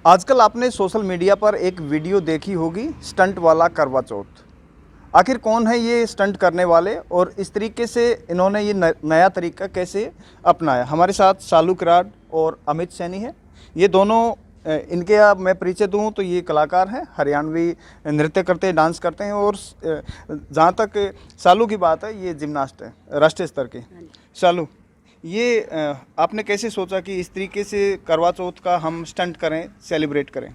आजकल आपने social media पर एक वीडियो देखी होगी स्टंट वाला करवा चौथ। आखिर कौन है ये स्टंट करने वाले और इस तरीके से इन्होंने ये नया तरीका कैसे अपनाया? हमारे साथ शालू किराड और अमित सैनी है। ये दोनों इनके आप मैं परिचय दूं तो ये कलाकार हैं, हरियाणवी नृत्य करते हैं, डांस करते हैं और जहाँ तक शालू की बात है ये जिम्नास्ट है राष्ट्रीय स्तर के। शालू, ये आपने कैसे सोचा कि इस तरीके से करवा चौथ का हम स्टंट करें, सेलिब्रेट करें?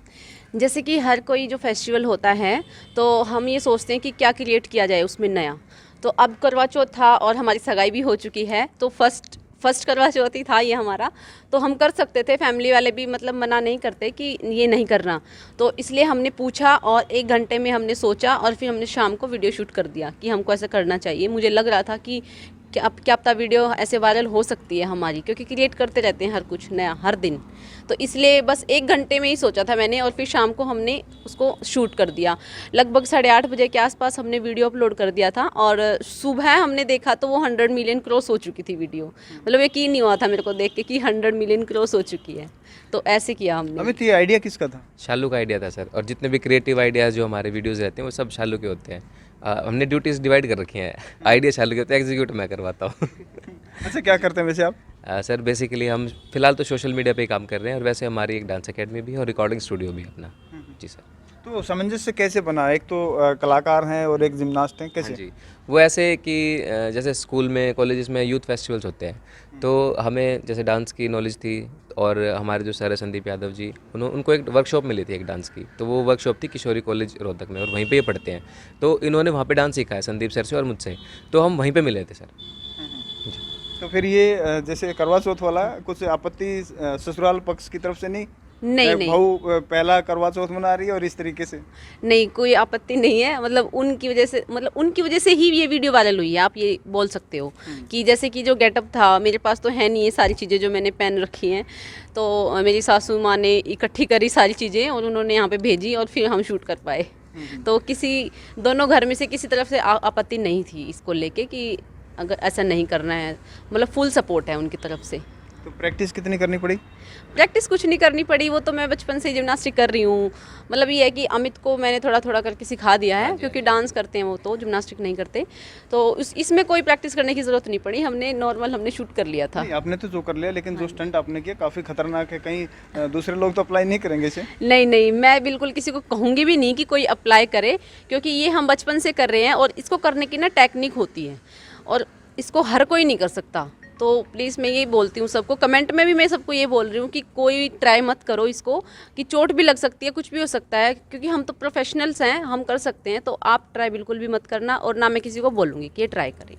जैसे कि हर कोई जो फेस्टिवल होता है तो हम ये सोचते हैं कि क्या क्रिएट किया जाए उसमें नया। तो अब करवा चौथ था और हमारी सगाई भी हो चुकी है, तो फर्स्ट करवा चौथ ही था ये हमारा, तो हम कर सकते थे। फैमिली वाले भी मतलब मना नहीं करते कि ये नहीं करना, तो इसलिए हमने पूछा और 1 घंटे में हमने सोचा और फिर हमने शाम को वीडियो शूट कर दिया कि हमको ऐसा करना चाहिए। मुझे लग रहा था कि क्या पता वीडियो ऐसे वायरल हो सकती है हमारी, क्योंकि क्रिएट करते रहते हैं हर कुछ नया हर दिन। तो इसलिए बस 1 घंटे में ही सोचा था मैंने और फिर शाम को हमने उसको शूट कर दिया। लगभग 8:30 बजे के आसपास हमने वीडियो अपलोड कर दिया था और सुबह हमने देखा तो वो 100 मिलियन क्रॉस हो चुकी थी वीडियो। मतलब यकीन नहीं हुआ था मेरे को देख के कि 100 मिलियन क्रॉस हो चुकी है। तो ऐसे किया हमने। अमित, ये आइडिया किसका था? शालू का आइडिया था सर, और जितने भी क्रिएटिव आइडियाज़ जो हमारे वीडियोज़ रहते हैं वो सब शालू के होते हैं। हमने ड्यूटीज़ डिवाइड कर रखी हैं। आइडिया शालू के होते हैं, एग्जीक्यूट मैं करवाता हूँ। अच्छा, क्या करते हैं वैसे आप? सर बेसिकली हम फिलहाल तो सोशल मीडिया पे ही काम कर रहे हैं, और वैसे हमारी एक डांस एकेडमी भी है और रिकॉर्डिंग स्टूडियो भी है अपना। जी सर। तो सामंजस्य कैसे बना? एक तो कलाकार हैं और एक जिम्नास्ट हैं, कैसे? हाँ जी, वो ऐसे कि जैसे स्कूल में कॉलेजेस में यूथ फेस्टिवल्स होते हैं, तो हमें जैसे डांस की नॉलेज थी, और हमारे जो सर है संदीप यादव जी, उनको एक वर्कशॉप मिली थी एक डांस की। तो वो वर्कशॉप थी किशोरी कॉलेज रोहतक में, और वहीं पे ये पढ़ते हैं। तो इन्होंने वहाँ पे डांस सीखा है संदीप सर से और मुझसे, तो हम वहीं पे मिले थे सर। जी। तो फिर ये जैसे करवा चौथ वाला कुछ आपत्ति ससुराल पक्ष की तरफ से नहीं? नहीं बहू पहला करवा चौथ मना रही है और इस तरीके से? नहीं, कोई आपत्ति नहीं है। मतलब उनकी वजह से ही ये वीडियो वायरल हुई है, आप ये बोल सकते हो। कि जैसे कि जो गेटअप था, मेरे पास तो है नहीं ये सारी चीज़ें जो मैंने पहन रखी हैं, तो मेरी सासू माँ ने इकट्ठी करी सारी चीज़ें और उन्होंने यहाँ पे भेजी और फिर हम शूट कर पाए। तो दोनों घर में से किसी तरफ से आपत्ति नहीं थी इसको लेके कि अगर ऐसा नहीं करना है। मतलब फुल सपोर्ट है उनकी तरफ से। तो प्रैक्टिस कितनी करनी पड़ी? प्रैक्टिस कुछ नहीं करनी पड़ी, वो तो मैं बचपन से जिम्नास्टिक कर रही हूँ। मतलब ये है कि अमित को मैंने थोड़ा थोड़ा करके सिखा दिया है, क्योंकि डांस करते हैं वो, तो जिम्नास्टिक नहीं करते। तो इसमें कोई प्रैक्टिस करने की ज़रूरत नहीं पड़ी। हमने शूट कर लिया था। नहीं, आपने तो जो कर लिया, लेकिन जो स्टंट आपने किया काफ़ी खतरनाक है। कहीं दूसरे लोग तो अप्लाई नहीं करेंगे इसे? नहीं, मैं बिल्कुल किसी को कहूँगी भी नहीं कि कोई अप्लाई करे, क्योंकि ये हम बचपन से कर रहे हैं और इसको करने की ना टेक्निक होती है, और इसको हर कोई नहीं कर सकता। तो प्लीज़ मैं यही बोलती हूँ सबको, कमेंट में भी मैं सबको ये बोल रही हूँ कि कोई ट्राई मत करो इसको, कि चोट भी लग सकती है, कुछ भी हो सकता है, क्योंकि हम तो प्रोफेशनल्स हैं, हम कर सकते हैं। तो आप ट्राई बिल्कुल भी मत करना, और ना मैं किसी को बोलूँगी कि ये ट्राई करें।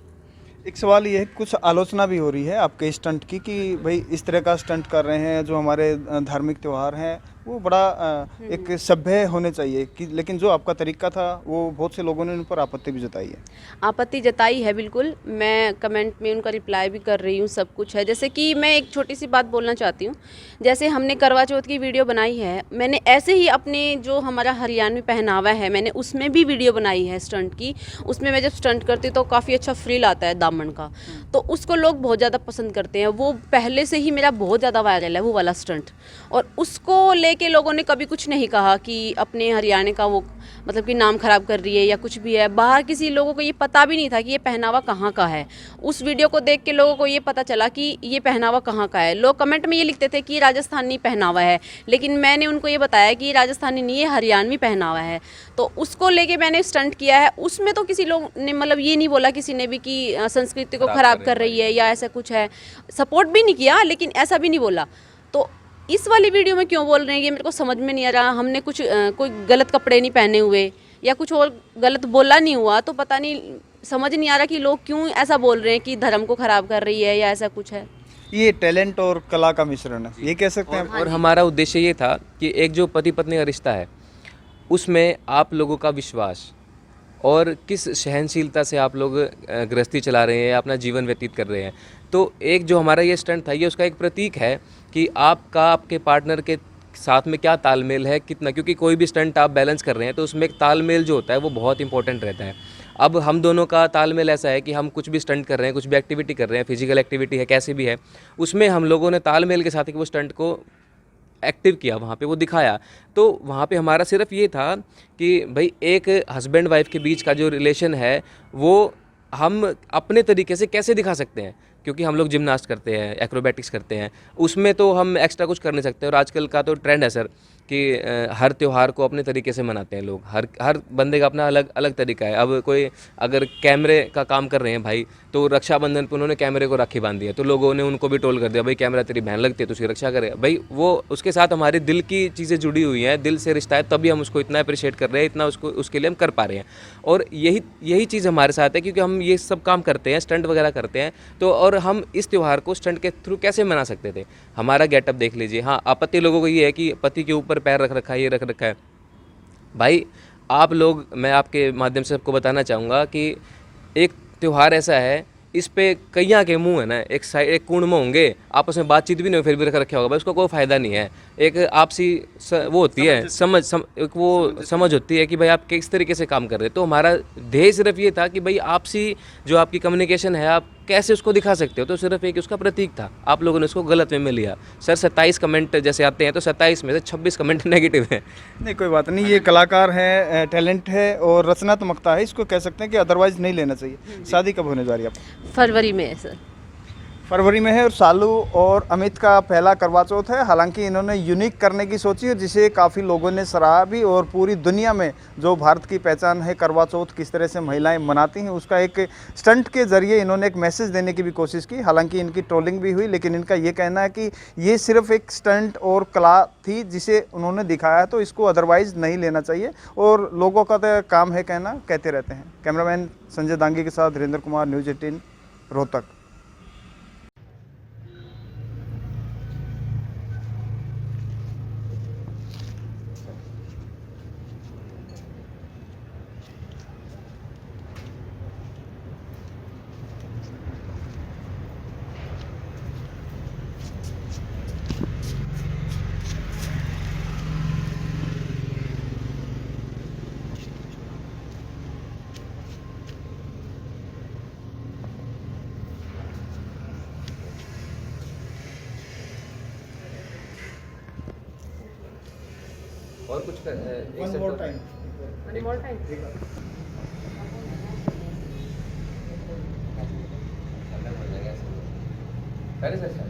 एक सवाल ये है, कुछ आलोचना भी हो रही है आपके स्टंट की कि भाई इस तरह का स्टंट कर रहे हैं, जो हमारे धार्मिक त्यौहार हैं वो बड़ा एक सभ्य होने चाहिए कि, लेकिन जो आपका तरीका था वो बहुत से लोगों ने उन पर आपत्ति भी जताई है। आपत्ति जताई है बिल्कुल, मैं कमेंट में उनका रिप्लाई भी कर रही हूँ, सब कुछ है। जैसे कि मैं एक छोटी सी बात बोलना चाहती हूँ। जैसे हमने करवा चौथ की वीडियो बनाई है, मैंने ऐसे ही अपने जो हमारा हरियाणवी पहनावा है, मैंने उसमें भी वीडियो बनाई है स्टंट की। उसमें मैं जब स्टंट करती हूँ तो काफ़ी अच्छा फ्रिल आता है दामन का, तो उसको लोग बहुत ज़्यादा पसंद करते हैं। वो पहले से ही मेरा बहुत ज़्यादा वायरल है वो वाला स्टंट, और उसको लेके लोगों ने कभी कुछ नहीं कहा कि अपने हरियाणा का वो मतलब कि नाम खराब कर रही है या कुछ भी है। बाहर किसी लोगों को ये पता भी नहीं था कि ये पहनावा कहाँ का है। उस वीडियो को देख के लोगों को ये पता चला कि ये पहनावा कहाँ का है। लोग कमेंट में ये लिखते थे कि ये राजस्थानी पहनावा है, लेकिन मैंने उनको ये बताया कि ये राजस्थानी नहीं है, हरियाणवी पहनावा है। तो उसको लेके मैंने स्टंट किया है। उसमें तो किसी लोग ने मतलब ये नहीं बोला किसी ने भी कि संस्कृति को खराब कर रही है या ऐसा कुछ है। सपोर्ट भी नहीं किया, लेकिन ऐसा भी नहीं बोला। तो इस वाली वीडियो में क्यों बोल रहे हैं ये मेरे को समझ में नहीं आ रहा। हमने कुछ कोई गलत कपड़े नहीं पहने हुए या कुछ और गलत बोला नहीं हुआ, तो पता नहीं, समझ नहीं आ रहा कि लोग क्यों ऐसा बोल रहे हैं कि धर्म को खराब कर रही है या ऐसा कुछ है। ये टैलेंट और कला का मिश्रण है, ये कह सकते हैं। और हमारा उद्देश्य ये था कि एक जो पति पत्नी का रिश्ता है उसमें आप लोगों का विश्वास और किस सहनशीलता से आप लोग गृहस्थी चला रहे हैं, अपना जीवन व्यतीत कर रहे हैं। तो एक जो हमारा ये स्टंट था, ये उसका एक प्रतीक है कि आपका आपके पार्टनर के साथ में क्या तालमेल है, कितना, क्योंकि कोई भी स्टंट आप बैलेंस कर रहे हैं तो उसमें एक तालमेल जो होता है वो बहुत इंपॉर्टेंट रहता है। अब हम दोनों का तालमेल ऐसा है कि हम कुछ भी स्टंट कर रहे हैं, कुछ भी एक्टिविटी कर रहे हैं, फिजिकल एक्टिविटी है, कैसे भी है, उसमें हम लोगों ने तालमेल के साथ वो स्टंट को एक्टिव किया वहाँ पे, वो दिखाया। तो वहाँ पे हमारा सिर्फ ये था कि भाई एक हस्बैंड वाइफ के बीच का जो रिलेशन है वो हम अपने तरीके से कैसे दिखा सकते हैं, क्योंकि हम लोग जिमनास्ट करते हैं, एक्रोबैटिक्स करते हैं, उसमें तो हम एक्स्ट्रा कुछ कर नहीं सकते। और आजकल का तो ट्रेंड है सर कि हर त्यौहार को अपने तरीके से मनाते हैं लोग, हर बंदे का अपना अलग अलग तरीका है। अब कोई अगर कैमरे का काम कर रहे हैं भाई, तो रक्षाबंधन पर उन्होंने कैमरे को राखी बांध दिया, तो लोगों ने उनको भी ट्रोल कर दिया, भाई कैमरा तेरी बहन लगती है तो उसकी रक्षा करे। भाई वो उसके साथ हमारे दिल की चीज़ें जुड़ी हुई हैं, दिल से रिश्ता है, तभी हम उसको इतना अप्रिशिएट कर रहे हैं, इतना उसके लिए हम कर पा रहे हैं। और यही चीज़ हमारे साथ है, क्योंकि हम ये सब काम करते हैं, स्टंट वगैरह करते हैं, तो और हम इस त्यौहार को स्टंट के थ्रू कैसे मना सकते थे। हमारा गेटअप देख लीजिए। हाँ, आपत्ति लोगों को ये है कि पति के ऊपर पैर रख रखा है, ये रख रखा है। भाई आप लोग, मैं आपके माध्यम से सबको बताना चाहूँगा कि एक त्यौहार ऐसा है, इस पे कईयाँ के मुंह है ना, एक साइड एक कुंड में होंगे, आपस में बातचीत भी नहीं हो, फिर भी रख रखा होगा भाई, उसका कोई फ़ायदा नहीं है। एक आपसी वो होती है एक वो समझ होती है कि भाई आप किस तरीके से काम कर रहे हैं। तो हमारा ध्येय सिर्फ ये था कि भाई आपसी जो आपकी कम्युनिकेशन है, आप कैसे उसको दिखा सकते हो, तो सिर्फ एक उसका प्रतीक था। आप लोगों ने उसको गलत वे में लिया। सर 27 कमेंट जैसे आते हैं, तो 27 में से 26 कमेंट नेगेटिव हैं। नहीं कोई बात नहीं, ये कलाकार है, टैलेंट है और रचनात्मकता है, इसको कह सकते हैं कि अदरवाइज नहीं लेना चाहिए। शादी कब होने जा रही है आपकी? फरवरी में है सर। फरवरी में है। और सालू और अमित का पहला करवा चौथ है। हालांकि इन्होंने यूनिक करने की सोची और जिसे काफ़ी लोगों ने सराहा भी, और पूरी दुनिया में जो भारत की पहचान है करवा चौथ किस तरह से महिलाएं मनाती हैं, उसका एक स्टंट के ज़रिए इन्होंने एक मैसेज देने की भी कोशिश की। हालांकि इनकी ट्रोलिंग भी हुई, लेकिन इनका ये कहना है कि ये सिर्फ एक स्टंट और कला थी जिसे उन्होंने दिखाया, तो इसको अदरवाइज़ नहीं लेना चाहिए। और लोगों का तो काम है कहना, कहते रहते हैं। कैमरामैन संजय दांगी के साथ धीरेन्द्र कुमार, न्यूज़ 18 रोहतक। और कुछ One more time. पहले से अच्छा।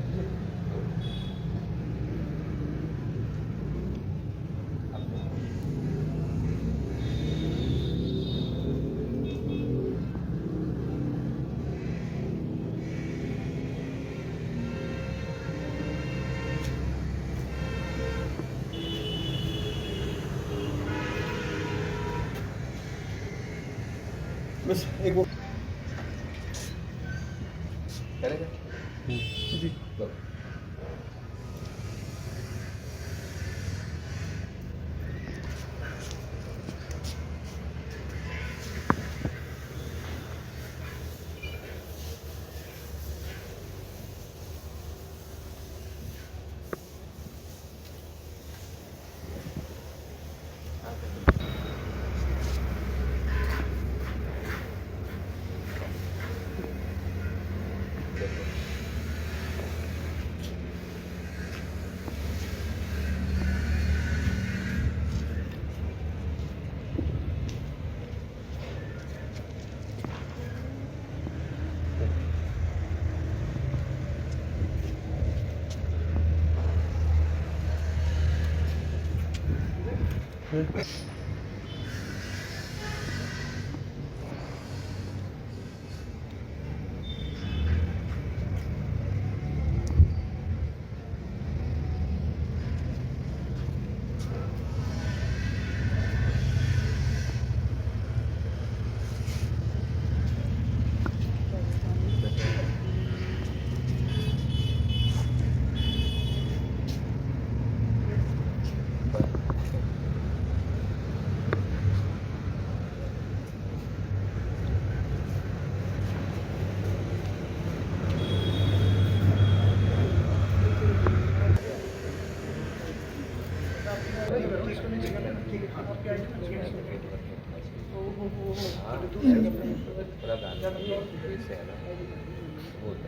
बस एक वो पहले से जी। लो।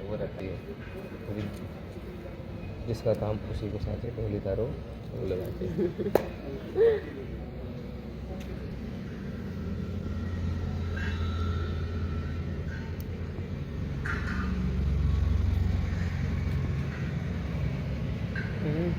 वो रहती है। जिसका काम उसी को साथे ढोली तारो लगा के